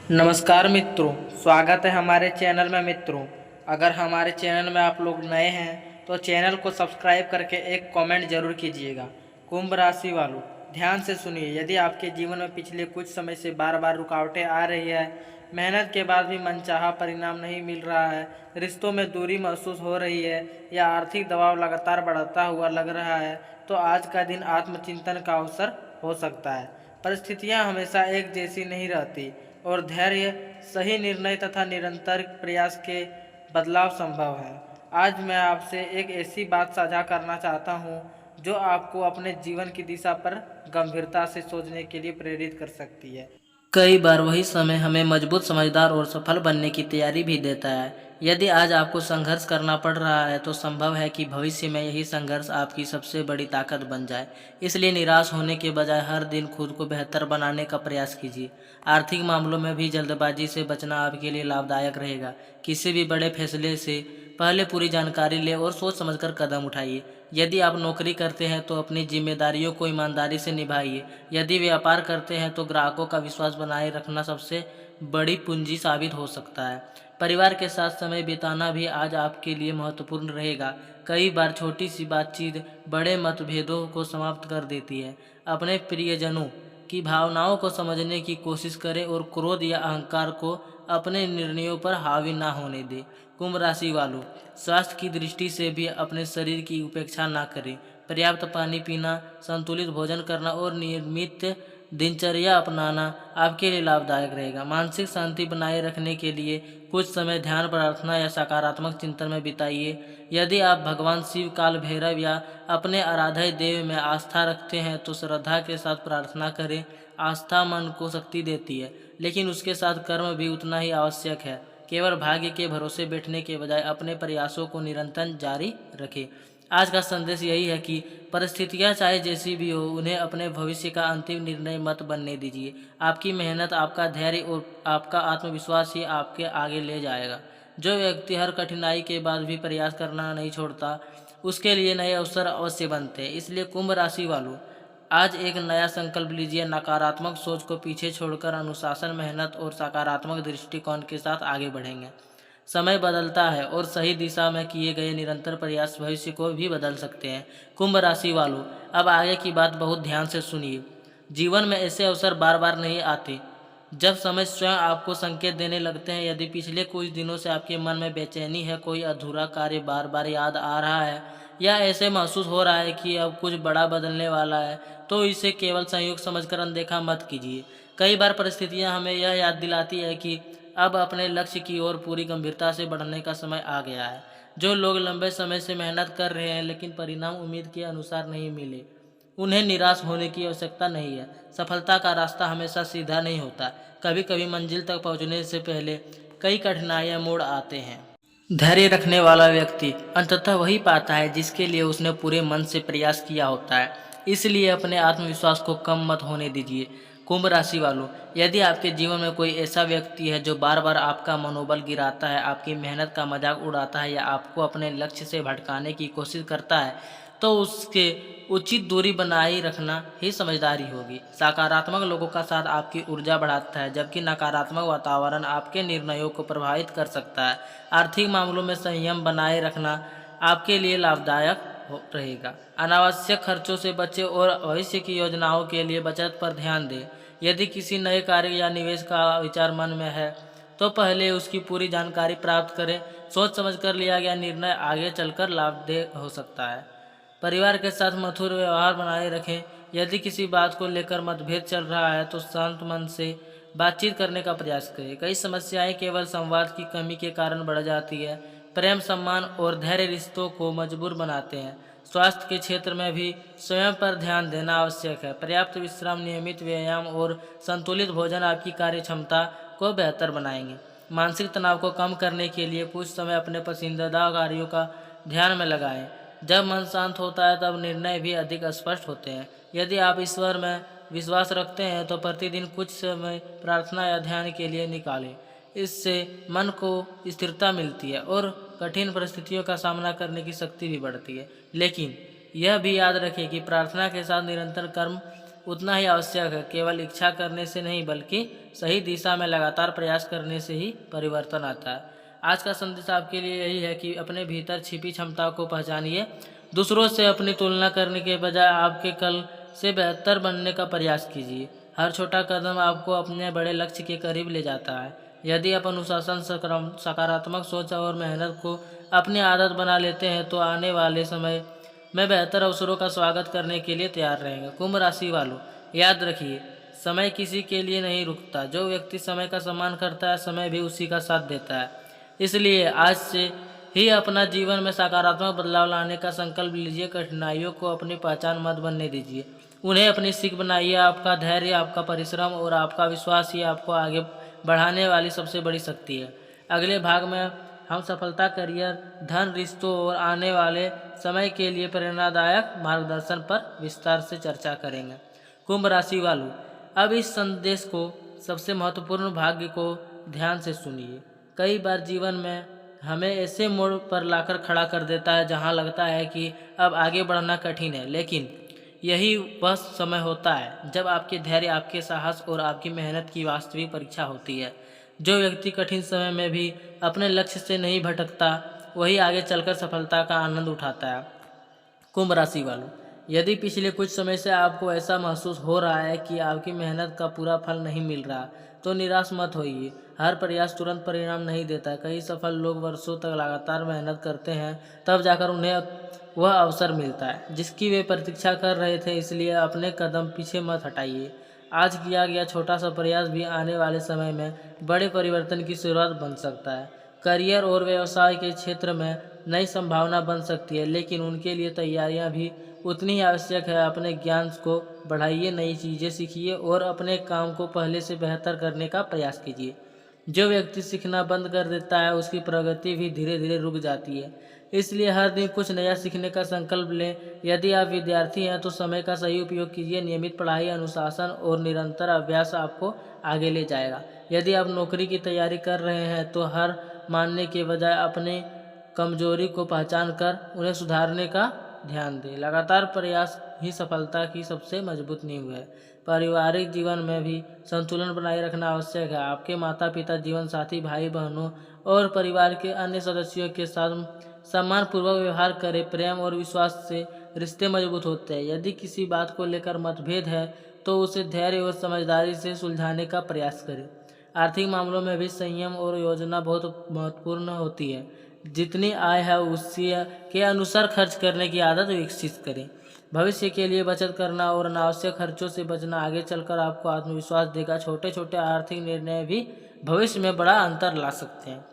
नमस्कार मित्रों, स्वागत है हमारे चैनल में। मित्रों, अगर हमारे चैनल में आप लोग नए हैं तो चैनल को सब्सक्राइब करके एक कमेंट जरूर कीजिएगा। कुंभ राशि वालों, ध्यान से सुनिए। यदि आपके जीवन में पिछले कुछ समय से बार बार रुकावटें आ रही है, मेहनत के बाद भी मनचाहा परिणाम नहीं मिल रहा है, रिश्तों में दूरी महसूस हो रही है या आर्थिक दबाव लगातार बढ़ता हुआ लग रहा है, तो आज का दिन आत्मचिंतन का अवसर हो सकता है। परिस्थितियां हमेशा एक जैसी नहीं रहती और धैर्य, सही निर्णय तथा निरंतर प्रयास के बदलाव संभव है। आज मैं आपसे एक ऐसी बात साझा करना चाहता हूँ जो आपको अपने जीवन की दिशा पर गंभीरता से सोचने के लिए प्रेरित कर सकती है। कई बार वही समय हमें मजबूत, समझदार और सफल बनने की तैयारी भी देता है। यदि आज आपको संघर्ष करना पड़ रहा है तो संभव है कि भविष्य में यही संघर्ष आपकी सबसे बड़ी ताकत बन जाए। इसलिए निराश होने के बजाय हर दिन खुद को बेहतर बनाने का प्रयास कीजिए। आर्थिक मामलों में भी जल्दबाजी से बचना आपके लिए लाभदायक रहेगा। किसी भी बड़े फैसले से पहले पूरी जानकारी लें और सोच समझकर कदम उठाइए। यदि आप नौकरी करते हैं तो अपनी जिम्मेदारियों को ईमानदारी से निभाइए। यदि व्यापार करते हैं तो ग्राहकों का विश्वास बनाए रखना सबसे बड़ी पूंजी साबित हो सकता है। परिवार के साथ समय बिताना भी आज आपके लिए महत्वपूर्ण रहेगा। कई बार छोटी सी बातचीत बड़े मतभेदों को समाप्त कर देती है। अपने प्रियजनों की भावनाओं को समझने की कोशिश करें और क्रोध या अहंकार को अपने निर्णयों पर हावी ना होने दें। कुंभ राशि वालों, स्वास्थ्य की दृष्टि से भी अपने शरीर की उपेक्षा ना करें। पर्याप्त पानी पीना, संतुलित भोजन करना और नियमित दिनचर्या अपनाना आपके लिए लाभदायक रहेगा। मानसिक शांति बनाए रखने के लिए कुछ समय ध्यान, प्रार्थना या सकारात्मक चिंतन में बिताइए। यदि आप भगवान शिव, काल भैरव या अपने आराध्य देव में आस्था रखते हैं तो श्रद्धा के साथ प्रार्थना करें। आस्था मन को शक्ति देती है, लेकिन उसके साथ कर्म भी उतना ही आवश्यक है। केवल भाग्य के भरोसे बैठने के बजाय अपने प्रयासों को निरंतर जारी रखें। आज का संदेश यही है कि परिस्थितियां चाहे जैसी भी हो, उन्हें अपने भविष्य का अंतिम निर्णय मत बनने दीजिए। आपकी मेहनत, आपका धैर्य और आपका आत्मविश्वास ही आपके आगे ले जाएगा। जो व्यक्ति हर कठिनाई के बाद भी प्रयास करना नहीं छोड़ता, उसके लिए नए अवसर अवश्य बनते हैं। इसलिए कुंभ राशि वालों, आज एक नया संकल्प लीजिए। नकारात्मक सोच को पीछे छोड़कर अनुशासन, मेहनत और सकारात्मक दृष्टिकोण के साथ आगे बढ़ेंगे। समय बदलता है और सही दिशा में किए गए निरंतर प्रयास भविष्य को भी बदल सकते हैं। कुंभ राशि वालों, अब आगे की बात बहुत ध्यान से सुनिए। जीवन में ऐसे अवसर बार बार नहीं आते जब समय स्वयं आपको संकेत देने लगते हैं। यदि पिछले कुछ दिनों से आपके मन में बेचैनी है, कोई अधूरा कार्य बार बार याद आ रहा है या ऐसे महसूस हो रहा है कि अब कुछ बड़ा बदलने वाला है, तो इसे केवल संयोग समझकर अनदेखा मत कीजिए। कई बार परिस्थितियां हमें यह याद दिलाती है कि अब अपने लक्ष्य की ओर पूरी गंभीरता से बढ़ने का समय आ गया है। जो लोग लंबे समय से मेहनत कर रहे हैं लेकिन परिणाम उम्मीद के अनुसार नहीं मिले, उन्हें निराश होने की आवश्यकता नहीं है। सफलता का रास्ता हमेशा सीधा नहीं होता। कभी कभी मंजिल तक पहुंचने से पहले कई कठिनाइयां मोड़ आते हैं। धैर्य रखने वाला व्यक्ति अंततः वही पाता है जिसके लिए उसने पूरे मन से प्रयास किया होता है। इसलिए अपने आत्मविश्वास को कम मत होने दीजिए। कुंभ राशि वालों, यदि आपके जीवन में कोई ऐसा व्यक्ति है जो बार बार आपका मनोबल गिराता है, आपकी मेहनत का मजाक उड़ाता है या आपको अपने लक्ष्य से भटकाने की कोशिश करता है, तो उसके उचित दूरी बनाए रखना ही समझदारी होगी। सकारात्मक लोगों का साथ आपकी ऊर्जा बढ़ाता है, जबकि नकारात्मक वातावरण आपके निर्णयों को प्रभावित कर सकता है। आर्थिक मामलों में संयम बनाए रखना आपके लिए लाभदायक रहेगा। अनावश्यक खर्चों से बचें और भविष्य की योजनाओं के लिए बचत पर ध्यान दें। यदि किसी नए कार्य या निवेश का विचार मन में है तो पहले उसकी पूरी जानकारी प्राप्त करें। सोच समझकर लिया गया निर्णय आगे चलकर लाभदायक हो सकता है। परिवार के साथ मधुर व्यवहार बनाए रखें। यदि किसी बात को लेकर मतभेद चल रहा है तो शांत मन से बातचीत करने का प्रयास करें। कई समस्याएं केवल संवाद की कमी के कारण बढ़ जाती है। प्रेम, सम्मान और धैर्य रिश्तों को मजबूत बनाते हैं। स्वास्थ्य के क्षेत्र में भी स्वयं पर ध्यान देना आवश्यक है। पर्याप्त विश्राम, नियमित व्यायाम और संतुलित भोजन आपकी कार्य क्षमता को बेहतर बनाएंगे। मानसिक तनाव को कम करने के लिए कुछ समय अपने पसंदीदा कार्यों का ध्यान में लगाएं। जब मन शांत होता है तब निर्णय भी अधिक स्पष्ट होते हैं। यदि आप ईश्वर में विश्वास रखते हैं तो प्रतिदिन कुछ समय प्रार्थना या ध्यान के लिए निकालें। इससे मन को स्थिरता मिलती है और कठिन परिस्थितियों का सामना करने की शक्ति भी बढ़ती है। लेकिन यह भी याद रखें कि प्रार्थना के साथ निरंतर कर्म उतना ही आवश्यक है। केवल इच्छा करने से नहीं बल्कि सही दिशा में लगातार प्रयास करने से ही परिवर्तन आता है। आज का संदेश आपके लिए यही है कि अपने भीतर छिपी क्षमता को पहचानिए। दूसरों से अपनी तुलना करने के बजाय आपके कल से बेहतर बनने का प्रयास कीजिए। हर छोटा कदम आपको अपने बड़े लक्ष्य के करीब ले जाता है। यदि आप अनुशासन, सकारात्मक सोच और मेहनत को अपनी आदत बना लेते हैं तो आने वाले समय में बेहतर अवसरों का स्वागत करने के लिए तैयार रहेंगे। कुंभ राशि वालों, याद रखिए, समय किसी के लिए नहीं रुकता। जो व्यक्ति समय का सम्मान करता है, समय भी उसी का साथ देता है। इसलिए आज से ही अपना जीवन में सकारात्मक बदलाव लाने का संकल्प लीजिए। कठिनाइयों को अपनी पहचान मत बनने दीजिए, उन्हें अपनी सीख बनाइए। आपका धैर्य, आपका परिश्रम और आपका विश्वास ही आपको आगे बढ़ाने वाली सबसे बड़ी शक्ति है। अगले भाग में हम सफलता, करियर, धन, रिश्तों और आने वाले समय के लिए प्रेरणादायक मार्गदर्शन पर विस्तार से चर्चा करेंगे। कुंभ राशि वालों, अब इस संदेश को सबसे महत्वपूर्ण भाग्य को ध्यान से सुनिए। कई बार जीवन में हमें ऐसे मोड़ पर लाकर खड़ा कर देता है जहां लगता है कि अब आगे बढ़ना कठिन है, लेकिन यही वह समय होता है जब आपके धैर्य, आपके साहस और आपकी मेहनत की वास्तविक परीक्षा होती है। जो व्यक्ति कठिन समय में भी अपने लक्ष्य से नहीं भटकता, वही आगे चलकर सफलता का आनंद उठाता है। कुंभ राशि वालों, यदि पिछले कुछ समय से आपको ऐसा महसूस हो रहा है कि आपकी मेहनत का पूरा फल नहीं मिल रहा, तो निराश मत होइए। हर प्रयास तुरंत परिणाम नहीं देता। कई सफल लोग वर्षों तक लगातार मेहनत करते हैं, तब जाकर उन्हें वह अवसर मिलता है जिसकी वे प्रतीक्षा कर रहे थे। इसलिए अपने कदम पीछे मत हटाइए। आज किया गया छोटा सा प्रयास भी आने वाले समय में बड़े परिवर्तन की शुरुआत बन सकता है। करियर और व्यवसाय के क्षेत्र में नई संभावना बन सकती है, लेकिन उनके लिए तैयारियां भी उतनी ही आवश्यक है। अपने ज्ञान को बढ़ाइए, नई चीज़ें सीखिए और अपने काम को पहले से बेहतर करने का प्रयास कीजिए। जो व्यक्ति सीखना बंद कर देता है, उसकी प्रगति भी धीरे धीरे रुक जाती है। इसलिए हर दिन कुछ नया सीखने का संकल्प लें। यदि आप विद्यार्थी हैं तो समय का सही उपयोग कीजिए। नियमित पढ़ाई, अनुशासन और निरंतर अभ्यास आपको आगे ले जाएगा। यदि आप नौकरी की तैयारी कर रहे हैं तो हार मानने के बजाय अपने कमजोरी को पहचान कर उन्हें सुधारने का ध्यान दें। लगातार प्रयास ही सफलता की सबसे मजबूत नींव है। पारिवारिक जीवन में भी संतुलन बनाए रखना आवश्यक है। आपके माता पिता, जीवन साथी, भाई बहनों और परिवार के अन्य सदस्यों के साथ सम्मानपूर्वक व्यवहार करें। प्रेम और विश्वास से रिश्ते मजबूत होते हैं। यदि किसी बात को लेकर मतभेद है तो उसे धैर्य और समझदारी से सुलझाने का प्रयास करें। आर्थिक मामलों में भी संयम और योजना बहुत महत्वपूर्ण होती है। जितनी आय है उसी के अनुसार खर्च करने की आदत विकसित करें। भविष्य के लिए बचत करना और अनावश्यक खर्चों से बचना आगे चलकर आपको आत्मविश्वास देगा। छोटे छोटे आर्थिक निर्णय भी भविष्य में बड़ा अंतर ला सकते हैं।